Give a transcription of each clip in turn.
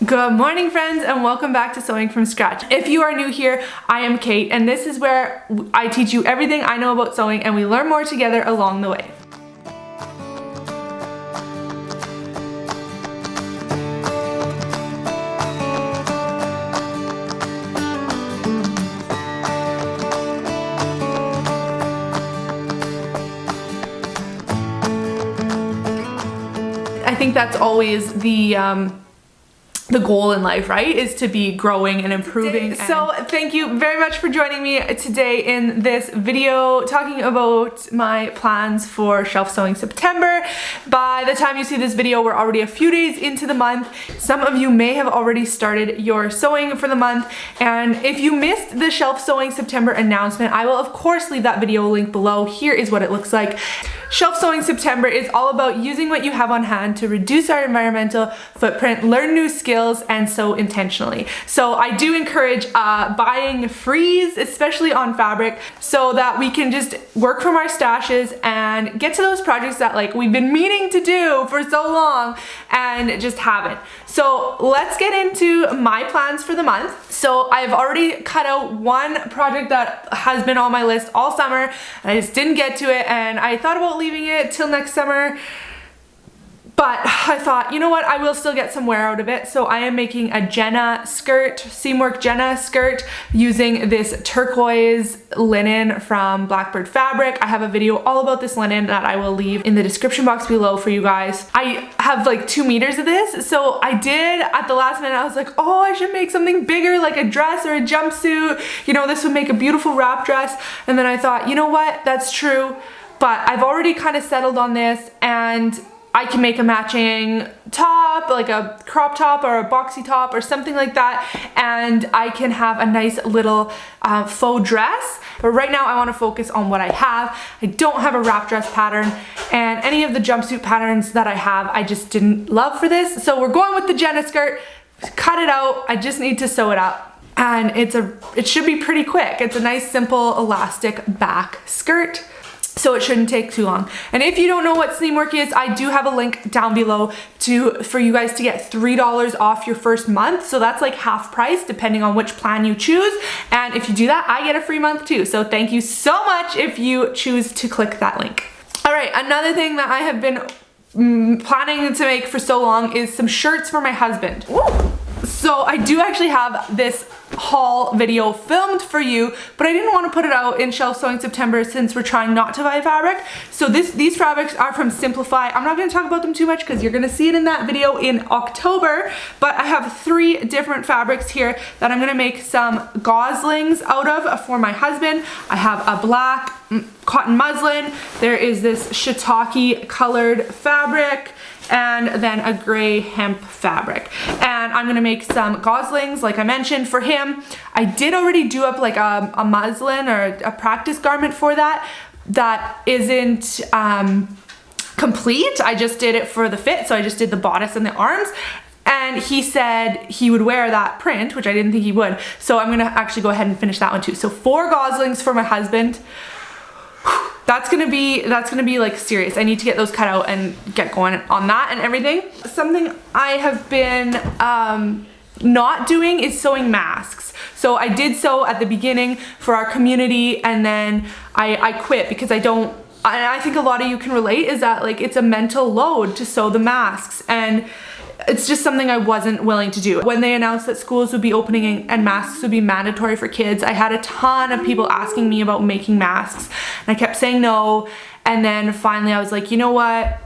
Good morning, friends, and welcome back to Sewing from Scratch. If you are new here, I am Kate, and this is where I teach you everything I know about sewing and we learn more together along the way. I think that's always the goal in life, right? Is to be growing and improving. So thank you very much for joining me today in this video talking about my plans for Shelf Sewing September. By the time you see this video, we're already a few days into the month. Some of you may have already started your sewing for the month, and if you missed the Shelf Sewing September announcement, I will of course leave that video link below. Here is what it looks like. Shelf Sewing September is all about using what you have on hand to reduce our environmental footprint, learn new skills, and sew intentionally. So I do encourage buying frees, especially on fabric, so that we can just work from our stashes and get to those projects that we've been meaning to do for so long and just haven't. So let's get into my plans for the month. So I've already cut out one project that has been on my list all summer, and I just didn't get to it, and I thought about leaving it till next summer, but I thought, you know what, I will still get some wear out of it. So I am making a Jenna skirt, Seamwork Jenna skirt, using this turquoise linen from Blackbird Fabric. I have a video all about this linen that I will leave in the description box below for you guys. I have like 2 meters of this, so I did at the last minute, I was like, oh, I should make something bigger, like a dress or a jumpsuit. You know, this would make a beautiful wrap dress. And then I thought, you know what, that's true, but I've already kind of settled on this, and I can make a matching top, like a crop top or a boxy top or something like that, and I can have a nice little faux dress. But right now I want to focus on what I have. I don't have a wrap dress pattern, and any of the jumpsuit patterns that I have I just didn't love for this. So we're going with the Jenna skirt. Cut it out. I just need to sew it up, and it should be pretty quick. It's a nice simple elastic back skirt, so it shouldn't take too long. And if you don't know what Seamwork is, I do have a link down below for you guys to get $3 off your first month. So that's like half price depending on which plan you choose. And if you do that, I get a free month too. So thank you so much if you choose to click that link. All right, another thing that I have been planning to make for so long is some shirts for my husband. Ooh. So I do actually have this haul video filmed for you, but I didn't want to put it out in Shelf Sewing September since we're trying not to buy fabric. So these fabrics are from Simplify. I'm not going to talk about them too much because you're going to see it in that video in October, but I have 3 different fabrics here that I'm going to make some goslings out of for my husband. I have a black cotton muslin, there is this shiitake colored fabric, and then a gray hemp fabric. And I'm gonna make some goslings, like I mentioned, for him. I did already do up like a muslin or a practice garment for that isn't complete. I just did it for the fit, so I just did the bodice and the arms. And he said he would wear that print, which I didn't think he would. So I'm gonna actually go ahead and finish that one too. So 4 goslings for my husband. That's gonna be like serious. I need to get those cut out and get going on that and everything. Something I have been not doing is sewing masks. So I did sew at the beginning for our community, and then I quit because I think a lot of you can relate, is that like it's a mental load to sew the masks, and it's just something I wasn't willing to do. When they announced that schools would be opening and masks would be mandatory for kids, I had a ton of people asking me about making masks, and I kept saying no. And then finally I was like, you know what?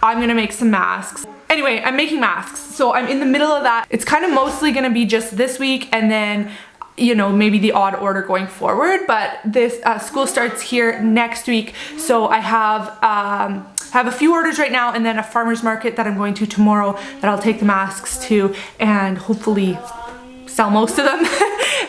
I'm gonna make some masks. Anyway, I'm making masks. So I'm in the middle of that. It's kind of mostly gonna be just this week, and then, you know, maybe the odd order going forward, but this school starts here next week. So I have a few orders right now, and then a farmer's market that I'm going to tomorrow that I'll take the masks to and hopefully sell most of them.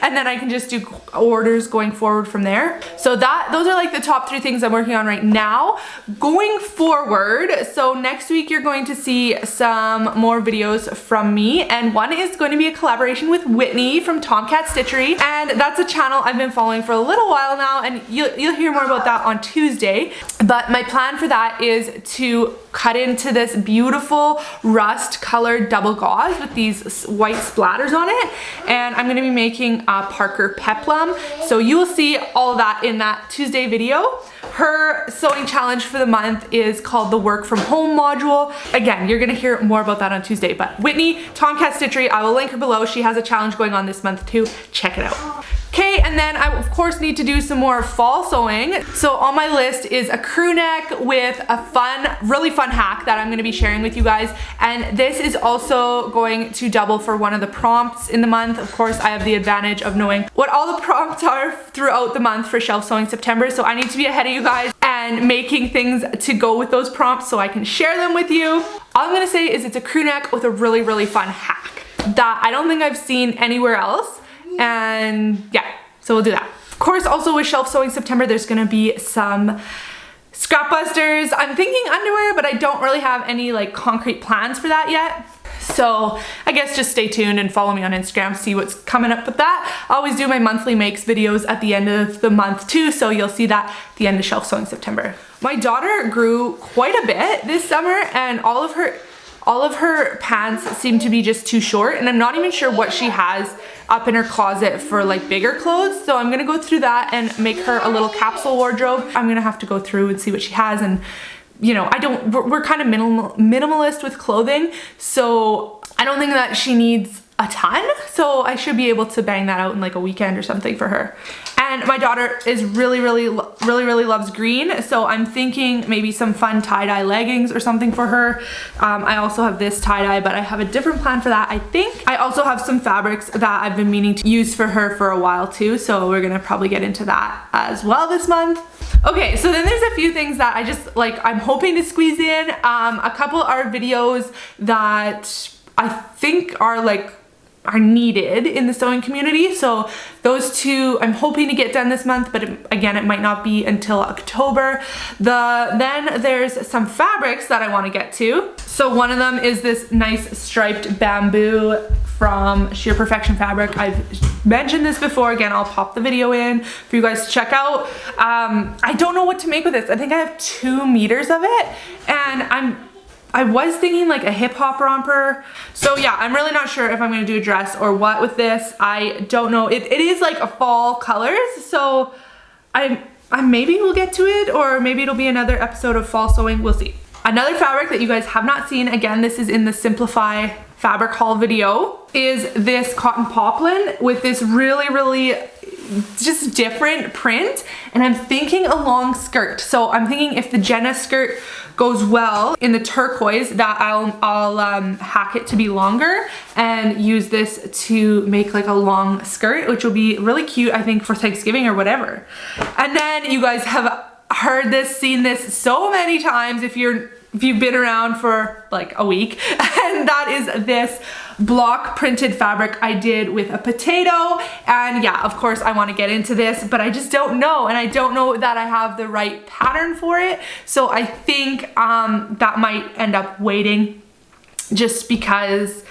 and then I can just do orders going forward from there. So those are like the top 3 things I'm working on right now. Going forward, so next week you're going to see some more videos from me, and one is going to be a collaboration with Whitney from Tomcat Stitchery, and that's a channel I've been following for a little while now, and you'll hear more about that on Tuesday. But my plan for that is to cut into this beautiful rust colored double gauze with these white splatters on it, and I'm going to be making a Parker peplum. So you will see all of that in that Tuesday video. Her sewing challenge for the month is called the work from home module. Again, you're gonna hear more about that on Tuesday, but Whitney, Tomcat Stitchery, I will link her below. She has a challenge going on this month too. Check it out. Okay, and then I of course need to do some more fall sewing. So on my list is a crew neck with a fun, really fun hack that I'm gonna be sharing with you guys. And this is also going to double for one of the prompts in the month. Of course, I have the advantage of knowing what all the prompts are throughout the month for Shelf Sewing September. So I need to be ahead of you guys and making things to go with those prompts so I can share them with you. All I'm gonna say is it's a crew neck with a really, really fun hack that I don't think I've seen anywhere else. And yeah, so we'll do that. Of course, also with Shelf Sewing September, there's gonna be some scrap busters. I'm thinking underwear, but I don't really have any like concrete plans for that yet. So I guess just stay tuned and follow me on Instagram, see what's coming up with that. I always do my monthly makes videos at the end of the month too, so you'll see that at the end of Shelf Sewing September. My daughter grew quite a bit this summer, and all of her pants seem to be just too short, and I'm not even sure what she has up in her closet for like bigger clothes. So I'm gonna go through that and make her a little capsule wardrobe. I'm gonna have to go through and see what she has, and you know, we're kind of minimalist with clothing, so I don't think that she needs a ton, so I should be able to bang that out in like a weekend or something for her. And my daughter is really loves green, so I'm thinking maybe some fun tie-dye leggings or something for her. I also have this tie-dye, but I have a different plan for that, I think. I also have some fabrics that I've been meaning to use for her for a while too, so we're gonna probably get into that as well this month. Okay, so then there's a few things that I just like, I'm hoping to squeeze in. A couple are videos that I think are needed in the sewing community. So those 2 I'm hoping to get done this month, but again, it might not be until October. Then there's some fabrics that I want to get to. So one of them is this nice striped bamboo from Sheer Perfection Fabric. I've mentioned this before. Again, I'll pop the video in for you guys to check out. I don't know what to make with this. I think I have 2 meters of it, and I was thinking like a hip hop romper. So yeah, I'm really not sure if I'm gonna do a dress or what with this. I don't know. It is like a fall colors, so I maybe will get to it, or maybe it'll be another episode of fall sewing. We'll see. Another fabric that you guys have not seen, again, this is in the Simplify fabric haul video, is this cotton poplin with this really just different print, and I'm thinking a long skirt. So I'm thinking if the Jenna skirt goes well in the turquoise, that I'll hack it to be longer and use this to make like a long skirt, which will be really cute, I think, for Thanksgiving or whatever. And then you guys have heard this, seen this so many times if you've been around for like a week, and that is this block printed fabric I did with a potato. And yeah, of course I want to get into this, but I just don't know, and I don't know that I have the right pattern for it. So I think that might end up waiting, just because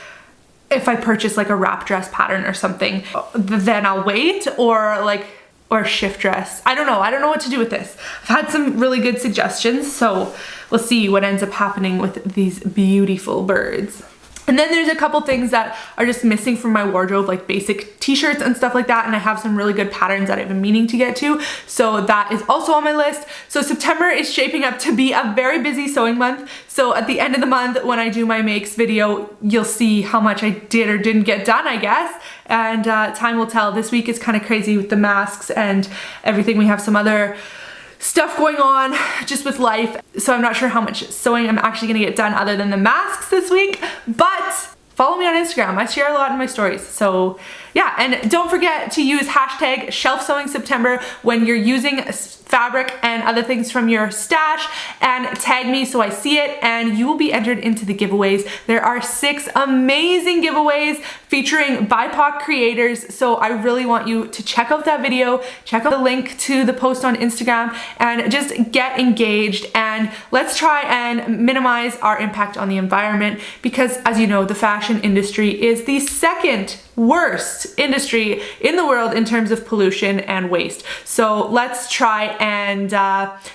if I purchase like a wrap dress pattern or something, then I'll wait, or shift dress. I don't know what to do with this. I've had some really good suggestions, so we'll see what ends up happening with these beautiful birds. And then there's a couple things that are just missing from my wardrobe, like basic t-shirts and stuff like that, and I have some really good patterns that I've been meaning to get to, so that is also on my list. So September is shaping up to be a very busy sewing month, so at the end of the month when I do my makes video, you'll see how much I did or didn't get done, I guess, and time will tell. This week is kind of crazy with the masks and everything. We have some other stuff going on just with life, so I'm not sure how much sewing I'm actually gonna get done other than the masks this week, but follow me on Instagram. I share a lot in my stories. So yeah, and don't forget to use hashtag shelf sewing September when you're using fabric and other things from your stash, and tag me so I see it, and you will be entered into the giveaways. There are 6 amazing giveaways featuring BIPOC creators, so I really want you to check out that video, check out the link to the post on Instagram, and just get engaged, and let's try and minimize our impact on the environment, because as you know, the fashion industry is the second worst industry in the world in terms of pollution and waste. So let's try and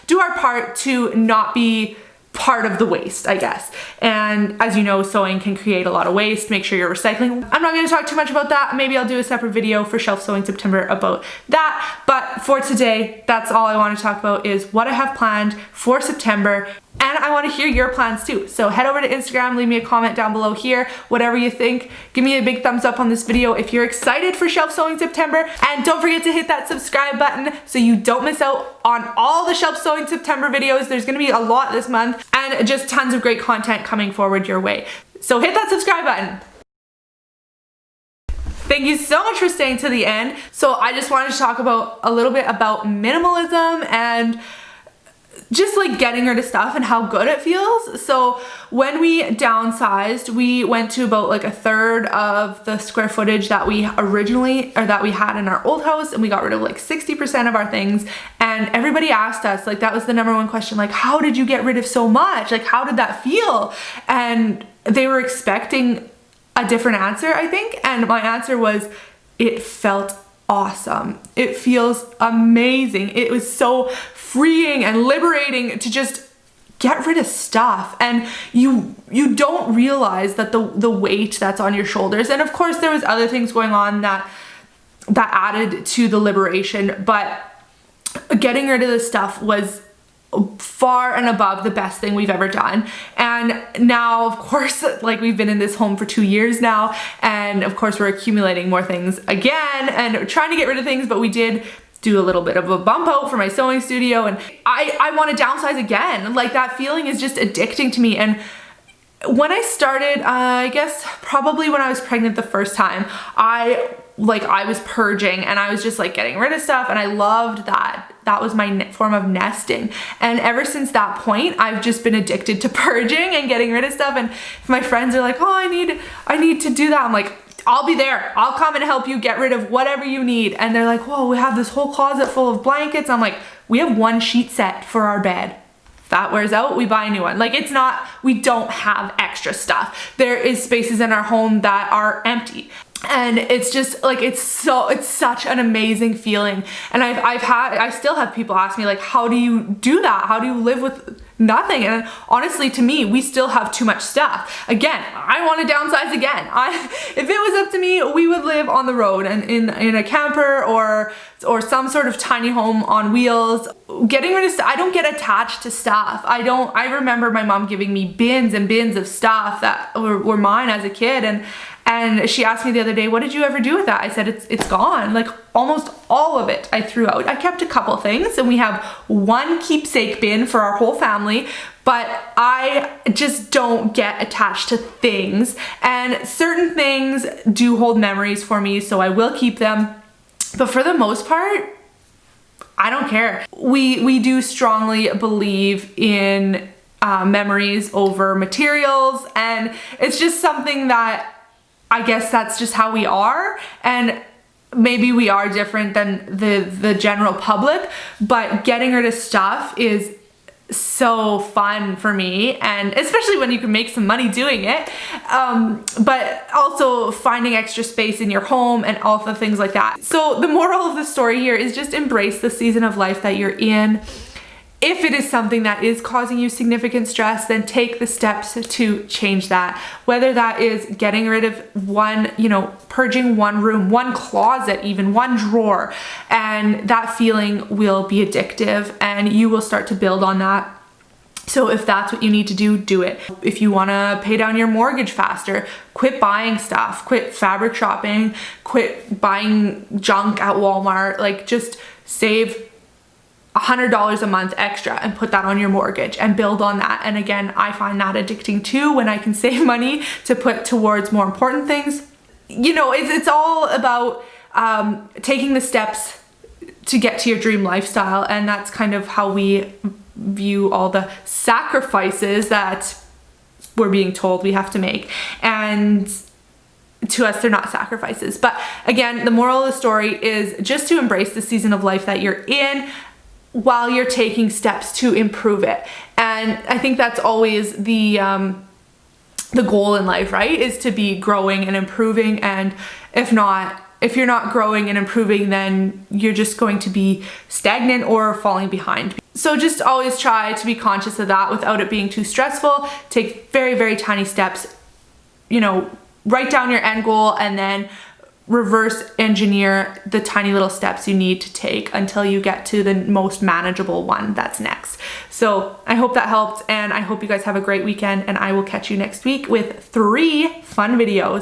do our part to not be part of the waste, I guess. And as you know, sewing can create a lot of waste. Make sure you're recycling. I'm not going to talk too much about that. Maybe I'll do a separate video for Shelf Sewing September about that. But for today, that's all I want to talk about, is what I have planned for September. And I want to hear your plans too. So head over to Instagram, leave me a comment down below here, whatever you think. Give me a big thumbs up on this video if you're excited for Shelf Sewing September. And don't forget to hit that subscribe button so you don't miss out on all the Shelf Sewing September videos. There's going to be a lot this month, and just tons of great content coming forward your way. So hit that subscribe button. Thank you so much for staying to the end. So I just wanted to talk about a little bit about minimalism and just like getting rid of stuff and how good it feels. So when we downsized, we went to about like 1/3 of the square footage that we originally, or that we had in our old house, and we got rid of like 60% of our things. And everybody asked us, like, that was the #1 question, like, how did you get rid of so much? Like, how did that feel? And they were expecting a different answer, I think. And my answer was, it felt awesome. It feels amazing. It was so freeing and liberating to just get rid of stuff, and you don't realize that the weight that's on your shoulders. And of course there was other things going on that added to the liberation, but getting rid of the stuff was far and above the best thing we've ever done. And now, of course, like, we've been in this home for 2 years now, and of course we're accumulating more things again and trying to get rid of things, but we did do a little bit of a bump out for my sewing studio, and I want to downsize again. Like, that feeling is just addicting to me. And when I started, I guess probably when I was pregnant the first time, I was purging, and I was just like getting rid of stuff, and I loved that. That was my form of nesting. And ever since that point, I've just been addicted to purging and getting rid of stuff. And if my friends are like, oh, I need to do that, I'm like, I'll be there. I'll come and help you get rid of whatever you need. And they're like, whoa, we have this whole closet full of blankets. I'm like, we have 1 sheet set for our bed. If that wears out, we buy a new one. Like, it's not, we don't have extra stuff. There is spaces in our home that are empty. And it's just like, it's such an amazing feeling. And I still have people ask me, like, how do you do that? How do you live with nothing? And honestly, to me, we still have too much stuff. Again, I want to downsize again. If it was up to me, we would live on the road and in a camper or some sort of tiny home on wheels. Getting rid of stuff, I don't get attached to stuff. I remember my mom giving me bins and bins of stuff that were mine as a kid, and she asked me the other day, what did you ever do with that? I said, it's gone. Like, almost all of it I threw out. I kept a couple things, and we have 1 keepsake bin for our whole family, but I just don't get attached to things. And certain things do hold memories for me, so I will keep them. But for the most part, I don't care. We do strongly believe in memories over materials, and it's just something that, I guess that's just how we are. And maybe we are different than the general public, but getting rid of stuff is so fun for me, and especially when you can make some money doing it, but also finding extra space in your home and all the things like that. So the moral of the story here is just embrace the season of life that you're in. If it is something that is causing you significant stress, then take the steps to change that. Whether that is getting rid of purging 1 room, 1 closet, even 1 drawer, and that feeling will be addictive, and you will start to build on that. So if that's what you need to do, do it. If you want to pay down your mortgage faster, quit buying stuff, quit fabric shopping, quit buying junk at Walmart, like, just save $100 a month extra and put that on your mortgage and build on that. And again, I find that addicting too, when I can save money to put towards more important things. You know, it's all about taking the steps to get to your dream lifestyle, and that's kind of how we view all the sacrifices that we're being told we have to make. And to us, they're not sacrifices. But again, the moral of the story is just to embrace the season of life that you're in while you're taking steps to improve it. And I think that's always the goal in life, right? Is to be growing and improving. And if you're not growing and improving, then you're just going to be stagnant or falling behind. So just always try to be conscious of that without it being too stressful. Take very, very tiny steps, you know, write down your end goal and then reverse engineer the tiny little steps you need to take until you get to the most manageable one that's next. So I hope that helped, and I hope you guys have a great weekend, and I will catch you next week with 3 fun videos.